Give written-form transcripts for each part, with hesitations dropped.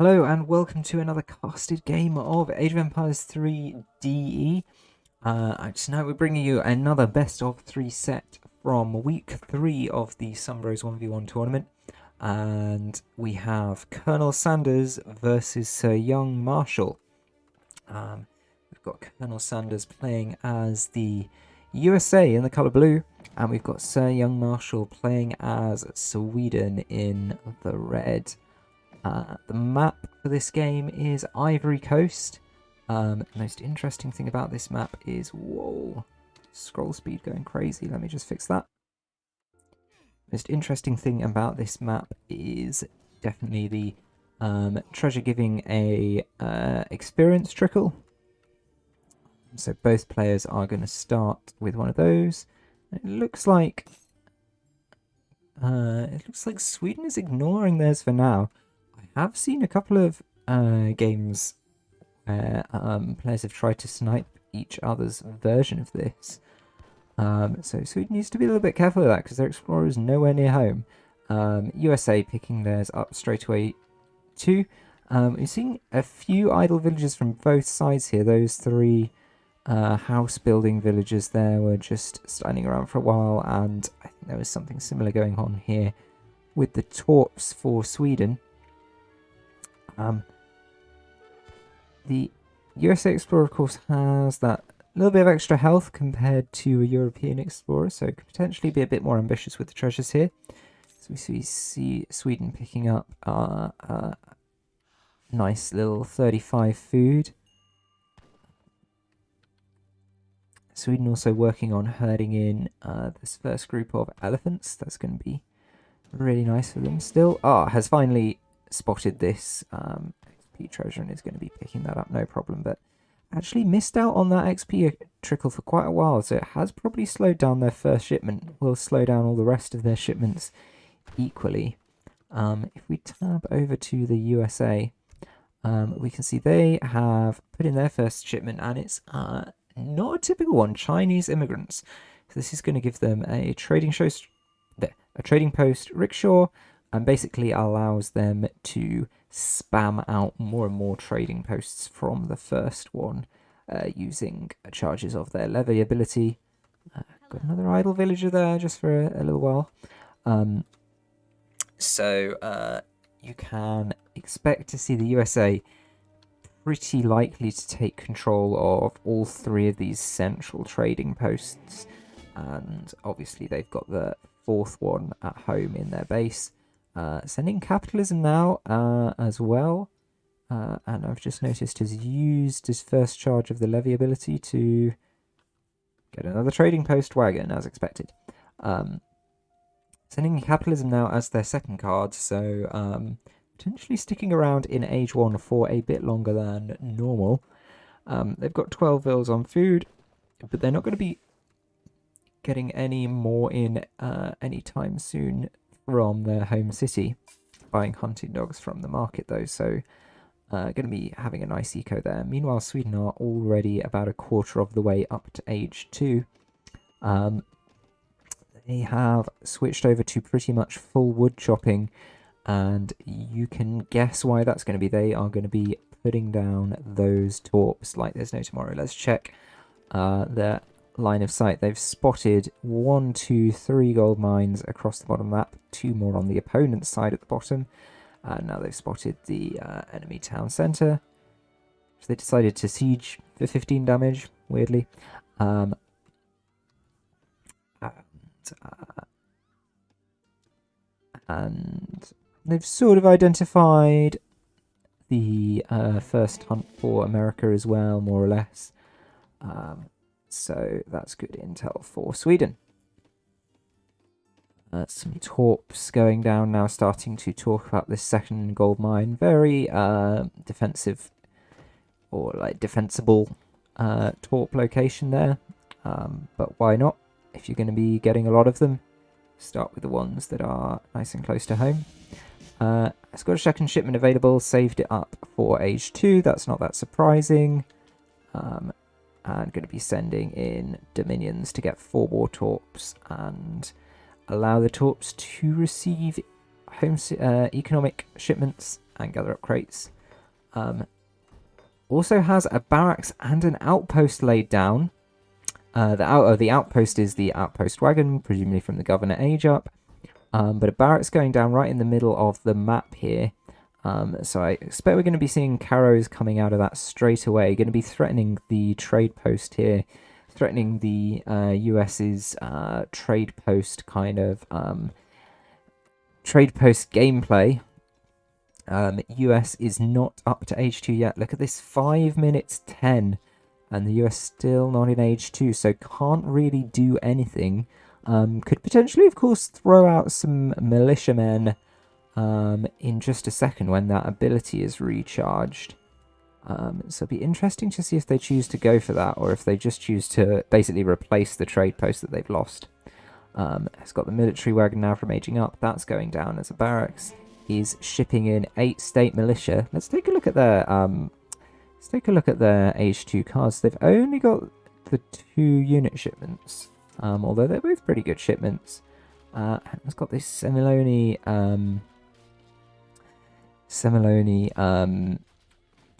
Hello and welcome to another casted game of Age of Empires 3 DE. Tonight we're bringing you another best of 3 set from week 3 of the Sunbros 1v1 tournament. And we have Colonel Sanders versus Sir Young Marshal. We've got Colonel Sanders playing as the USA in the colour blue, and we've got Sir Young Marshal playing as Sweden in the red. The map for this game is Ivory Coast. The most interesting thing about this map is, whoa, scroll speed going crazy. Let me just fix that. Most interesting thing about this map is definitely the treasure giving a experience trickle. So both players are going to start with one of those. It looks like Sweden is ignoring theirs for now. I have seen a couple of games where players have tried to snipe each other's version of this. So Sweden needs to be a little bit careful of that because their explorer is nowhere near home. USA picking theirs up straight away too. We're seeing a few idle villages from both sides here. Those three house building villages there were just standing around for a while, and I think there was something similar going on here with the torps for Sweden. The USA Explorer, of course, has that little bit of extra health compared to a European Explorer, so could potentially be a bit more ambitious with the treasures here. So we see Sweden picking up a nice little 35 food. Sweden also working on herding in this first group of elephants. That's going to be really nice for them still. Has finally spotted this XP treasure and is going to be picking that up, no problem, but actually missed out on that XP trickle for quite a while, so it has probably slowed down their first shipment. Will slow down all the rest of their shipments equally. If we tab over to the USA, we can see they have put in their first shipment, and it's not a typical one, Chinese immigrants. So this is going to give them a trading post rickshaw, and basically allows them to spam out more and more trading posts from the first one using charges of their levy ability. Got another idle villager there just for a little while. So you can expect to see the USA pretty likely to take control of all three of these central trading posts, and obviously they've got the fourth one at home in their base. Sending capitalism now as well, and I've just noticed has used his first charge of the levy ability to get another trading post wagon as expected. Sending capitalism now as their second card, so potentially sticking around in Age 1 for a bit longer than normal. They've got 12 vills on food, but they're not going to be getting any more in anytime soon from their home city. Buying hunting dogs from the market though, so going to be having a nice eco there. Meanwhile, Sweden are already about a quarter of the way up to Age 2. They have switched over to pretty much full wood chopping, and you can guess why that's going to be. They are going to be putting down those torps like there's no tomorrow. Let's check their line of sight. They've spotted 1, 2, 3 gold mines across the bottom map, 2 more on the opponent's side at the bottom, and now they've spotted the enemy town centre, which they decided to siege for 15 damage, weirdly. And they've sort of identified the first hunt for America as well, more or less. So that's good intel for Sweden. Some torps going down now, starting to talk about this second gold mine. Very defensive, or like defensible torp location there. But why not? If you're going to be getting a lot of them, start with the ones that are nice and close to home. It's got a second shipment available, saved it up for Age 2. That's not that surprising. And going to be sending in Dominions to get 4 war torps and allow the torps to receive home economic shipments and gather up crates. Also has a barracks and an outpost laid down. The outpost is the outpost wagon, presumably from the Governor Age Up. But a barracks going down right in the middle of the map here. So I expect we're going to be seeing carrows coming out of that straight away. Going to be threatening the trade post here. Threatening the US's trade post kind of trade post gameplay. US is not up to Age 2 yet. Look at this, 5 minutes 10. And the US still not in Age 2, so can't really do anything. Could potentially, of course, throw out some militiamen in just a second when that ability is recharged. So it'll be interesting to see if they choose to go for that, or if they just choose to basically replace the trade post that they've lost. It's got the military wagon now from aging up. That's going down as a barracks. He's shipping in 8 state militia. Let's take a look at their Age 2 cards. They've only got the 2 unit shipments, although they're both pretty good shipments. It's got this Semilone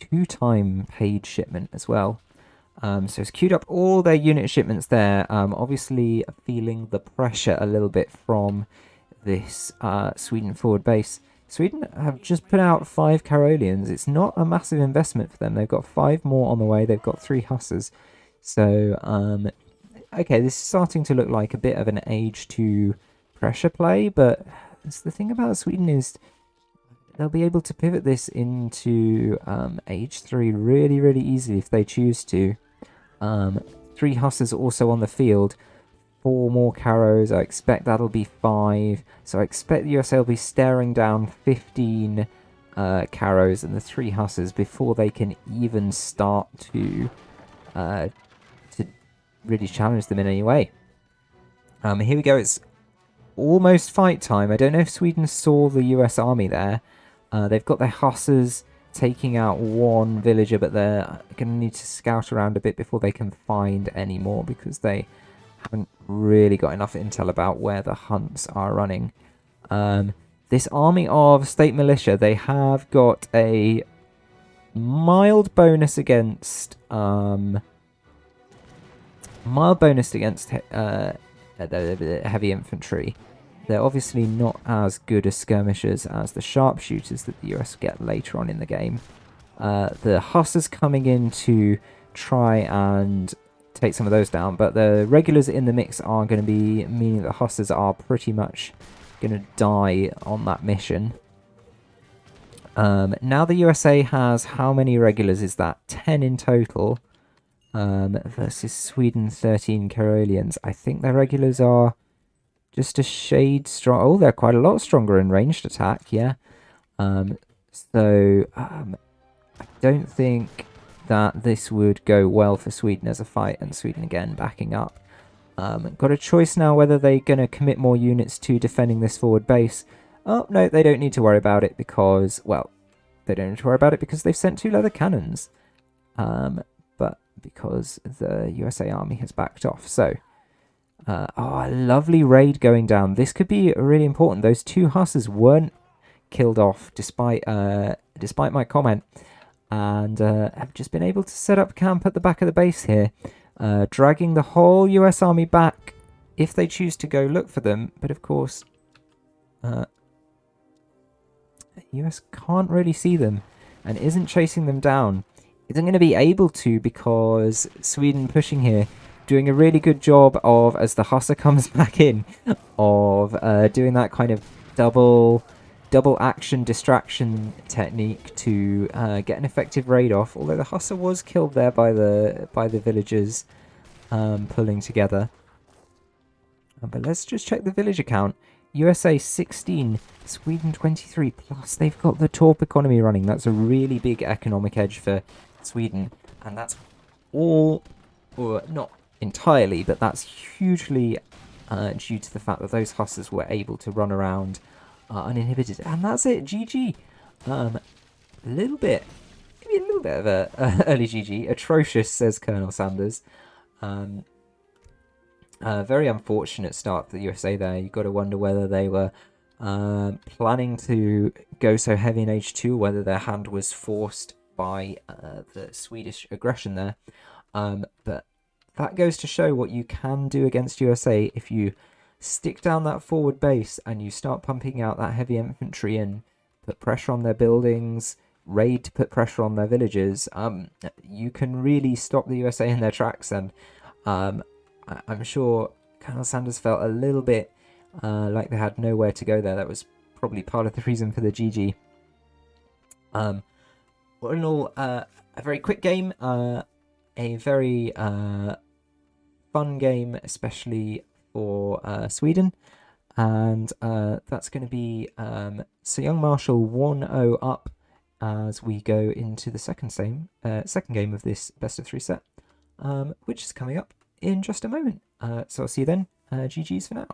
2-time paid shipment as well. So it's queued up all their unit shipments there. Obviously feeling the pressure a little bit from this Sweden forward base. Sweden have just put out 5 Karolians. It's not a massive investment for them. They've got 5 more on the way. They've got 3 Hussars. So, okay, this is starting to look like a bit of an Age 2 pressure play, but the thing about Sweden is they'll be able to pivot this into Age 3 really, really easily if they choose to. 3 Hussars also on the field. 4 more Carrows. I expect that'll be 5. So I expect the USA will be staring down 15 Carrows and the 3 Hussars before they can even start to really challenge them in any way. Here we go. It's almost fight time. I don't know if Sweden saw the US army there. They've got their Hussars taking out 1 villager, but they're going to need to scout around a bit before they can find any more, because they haven't really got enough intel about where the hunts are running. This army of state militia, they have got a mild bonus against heavy infantry. They're obviously not as good as skirmishers as the sharpshooters that the US get later on in the game. The Hussars coming in to try and take some of those down, but the regulars in the mix are going to be meaning the Hussars are pretty much going to die on that mission. Now the USA has, how many regulars is that? 10 in total, versus Sweden 13 Karolians. I think their regulars are just a shade strong. Oh, they're quite a lot stronger in ranged attack, yeah. I don't think that this would go well for Sweden as a fight, and Sweden again backing up. Got a choice now whether they're going to commit more units to defending this forward base. Oh, no, they don't need to worry about it because, well, they don't need to worry about it because they've sent 2 leather cannons. But because the USA Army has backed off. So, a lovely raid going down. This could be really important. Those 2 Hussars weren't killed off despite my comment. And have just been able to set up camp at the back of the base here, dragging the whole US Army back if they choose to go look for them. But of course, US can't really see them and isn't chasing them down. Isn't going to be able to because Sweden pushing here, doing a really good job of, as the Hussar comes back in, of doing that kind of double action distraction technique to get an effective raid off. Although the Hussar was killed there by the villagers pulling together. But let's just check the villager count. USA 16, Sweden 23, plus they've got the Torp economy running. That's a really big economic edge for Sweden, and that's all, or not entirely, but that's hugely due to the fact that those Hussars were able to run around uninhibited. And that's it, GG. Maybe a little bit of a early GG. Atrocious, says Colonel Sanders. Very unfortunate start for the USA there. You've got to wonder whether they were planning to go so heavy in Age 2, whether their hand was forced by the Swedish aggression there. But that goes to show what you can do against USA if you stick down that forward base and you start pumping out that heavy infantry and put pressure on their buildings, raid to put pressure on their villages. You can really stop the USA in their tracks, and I'm sure Colonel Sanders felt a little bit like they had nowhere to go there. That was probably part of the reason for the GG. All in all, a very quick game, a very fun game, especially for Sweden. And that's going to be Sir Young Marshal 1-0 up as we go into the second game of this best of 3 set, which is coming up in just a moment. So I'll see you then. GG's for now.